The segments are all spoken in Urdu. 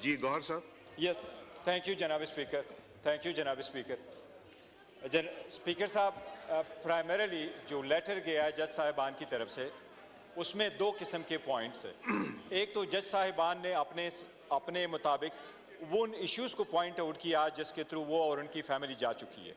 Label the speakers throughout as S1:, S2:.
S1: جی گوہر صاحب.
S2: یس تھینک یو جناب اسپیکر. تھینک یو جناب اسپیکر. اسپیکر صاحب پرائمریلی جو لیٹر گیا جج صاحبان کی طرف سے اس میں دو قسم کے پوائنٹس ہیں. ایک تو جج صاحبان نے اپنے مطابق ان ایشوز کو پوائنٹ آؤٹ کیا جس کے تھرو وہ اور ان کی فیملی جا چکی ہے,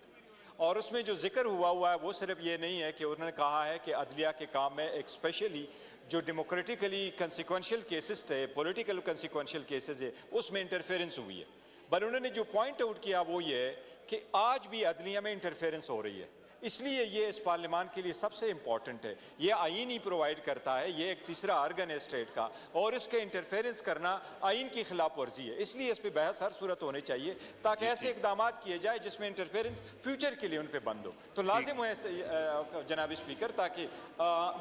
S2: اور اس میں جو ذکر ہوا ہے وہ صرف یہ نہیں ہے کہ انہوں نے کہا ہے کہ عدلیہ کے کام میں ایک اسپیشلی جو ڈیموکریٹیکلی کنسیکوینشل کیسز تھے, پولیٹیکل کنسیکوینشل کیسز ہے, اس میں انٹرفیرنس ہوئی ہے. بل انہوں نے جو پوائنٹ آؤٹ کیا وہ یہ ہے کہ آج بھی عدلیہ میں انٹرفیرنس ہو رہی ہے. اس لیے یہ اس پارلیمان کے لیے سب سے امپورٹنٹ ہے. یہ آئین ہی پرووائڈ کرتا ہے, یہ ایک تیسرا آرگن ہے اسٹیٹ کا, اور اس کے انٹرفیرنس کرنا آئین کی خلاف ورزی ہے. اس لیے اس پہ بحث ہر صورت ہونے چاہیے تاکہ ایسے اقدامات کیے جائے جس میں انٹرفیرنس فیوچر کے لیے ان پہ بند ہو. تو لازم ہے جناب اسپیکر تاکہ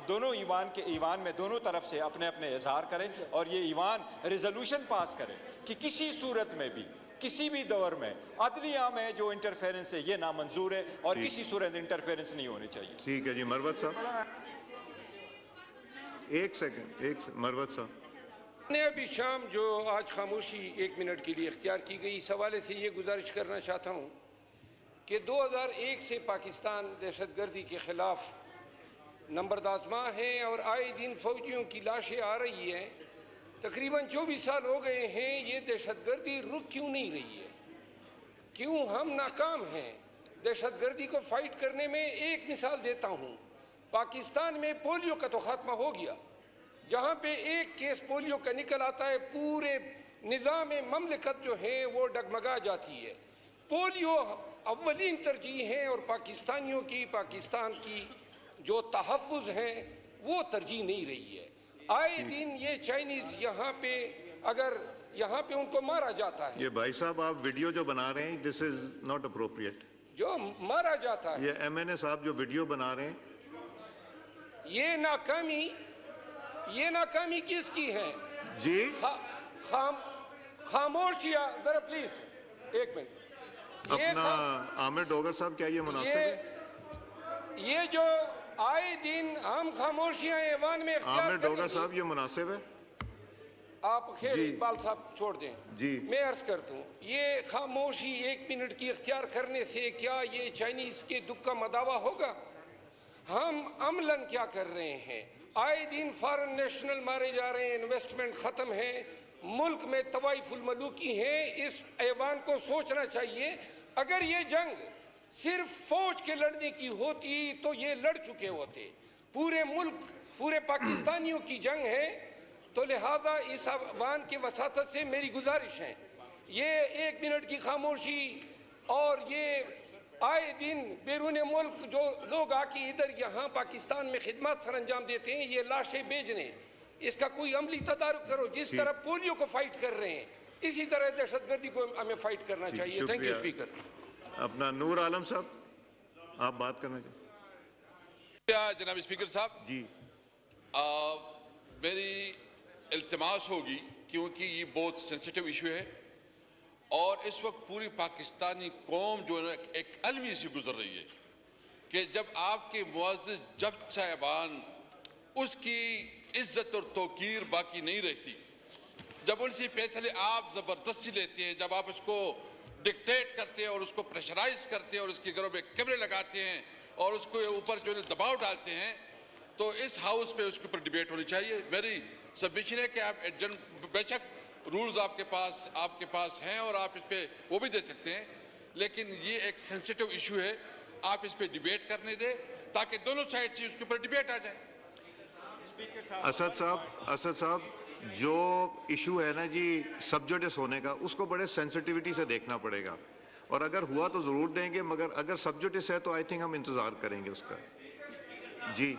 S2: دونوں ایوان میں دونوں طرف سے اپنے اپنے اظہار کریں اور یہ ایوان ریزولوشن پاس کرے کہ کسی صورت میں بھی کسی بھی دور میں عدلیہ میں جو انٹرفیرنس ہے یہ نامنظور ہے اور کسی صورت انٹرفیرنس نہیں ہونی چاہیے.
S1: ٹھیک ہے جی. مروت صاحب ایک سیکنڈ. مروت صاحب
S3: نے ابھی شام جو آج خاموشی 1 منٹ کے لیے اختیار کی گئی, اس حوالے سے یہ گزارش کرنا چاہتا ہوں کہ 2001 سے پاکستان دہشت گردی کے خلاف نمبردازماں ہے اور آئے دن فوجیوں کی لاشیں آ رہی ہیں. تقریباً 24 سال ہو گئے ہیں. یہ دہشت گردی رک کیوں نہیں رہی ہے؟ کیوں ہم ناکام ہیں دہشت گردی کو فائٹ کرنے میں؟ ایک مثال دیتا ہوں. پاکستان میں پولیو کا تو خاتمہ ہو گیا. جہاں پہ ایک کیس پولیو کا نکل آتا ہے پورے نظام مملکت جو ہے وہ ڈگمگا جاتی ہے. پولیو اولین ترجیح ہے اور پاکستانیوں کی, پاکستان کی جو تحفظ ہیں وہ ترجیح نہیں رہی ہے. آئے دن یہ چائنیز یہاں پہ اگر یہاں پہ ان کو مارا جاتا ہے.
S1: یہ بھائی صاحب آپ ویڈیو جو بنا رہے ہیں دس از ناٹ اپروپریٹ.
S3: جو مارا جاتا ہے
S1: یہ ایم این اے صاحب جو ویڈیو بنا رہے ہیں
S3: یہ ناکامی کس کی ہے؟
S1: جی
S3: خاموشیاں ذرا پلیز ایک منٹ.
S1: اپنا عامر ڈوگر صاحب کیا یہ مناسب ہے؟
S3: یہ جو آئے دن ہم خاموشیاں ایوان میں اختیار
S1: عامر ڈوگر
S3: کریں گے.
S1: صاحب یہ مناسب ہے؟
S3: آپ خیر اقبال صاحب چھوڑ دیں.
S1: جی
S3: میں عرض کرتا ہوں یہ خاموشی 1 منٹ کی اختیار کرنے سے کیا یہ چائنیز کے دکھ کا مداوع ہوگا؟ ہم عملاً کیا کر رہے ہیں؟ آئے دن فارن نیشنل مارے جا رہے ہیں, انویسٹمنٹ ختم ہے, ملک میں طوائف الملوکی ہیں. اس ایوان کو سوچنا چاہیے اگر یہ جنگ صرف فوج کے لڑنے کی ہوتی تو یہ لڑ چکے ہوتے. پورے ملک, پورے پاکستانیوں کی جنگ ہے. تو لہذا اس ایوان کی وساطت سے میری گزارش ہے یہ 1 منٹ کی خاموشی اور یہ آئے دن بیرون ملک جو لوگ آ کے ادھر یہاں پاکستان میں خدمات سر انجام دیتے ہیں یہ لاشیں بھیجنے, اس کا کوئی عملی تدارک کرو. جس طرح پولیو کو فائٹ کر رہے ہیں اسی طرح دہشت گردی کو ہمیں فائٹ کرنا چاہیے. Thank you speaker.
S1: اپنا نور عالم صاحب آپ بات کرنا چاہیے.
S4: جناب اسپیکر صاحب
S1: جی
S4: میری التماس ہوگی کیونکہ یہ بہت سینسیٹیو ایشو ہے اور اس وقت پوری پاکستانی قوم جو ہے ایک المی سے گزر رہی ہے کہ جب آپ کے معزز جج صاحبان اس کی عزت اور توقیر باقی نہیں رہتی, جب ان سے فیصلے آپ زبردستی لیتے ہیں, جب آپ اس کو ڈکٹیٹ کرتے ہیں اور اس کو پریشرائز کرتے ہیں اور اس کے گھروں میں کیمرے لگاتے ہیں اور اس کو اوپر جو ہے دباؤ ڈالتے ہیں, تو اس ہاؤس پہ اس کے اوپر ڈیبیٹ ہونی چاہیے. میری سبمیشن ہے کہ آپ بے شک رولز آپ کے پاس ہیں اور آپ اس پہ وہ بھی دے سکتے ہیں, لیکن یہ ایک سینسیٹیو ایشو ہے, آپ اس پہ ڈیبیٹ کرنے دیں تاکہ دونوں سائڈ سے اس کے اوپر ڈیبیٹ آ جائے.
S1: اسد صاحب جو ایشو ہے نا جی سب جوڈس ہونے کا, اس کو بڑے سینسٹیوٹی سے دیکھنا پڑے گا, اور اگر ہوا تو ضرور دیں گے, مگر اگر سب جوڈس ہے تو آئی تھنک ہم انتظار کریں گے اس کا. جی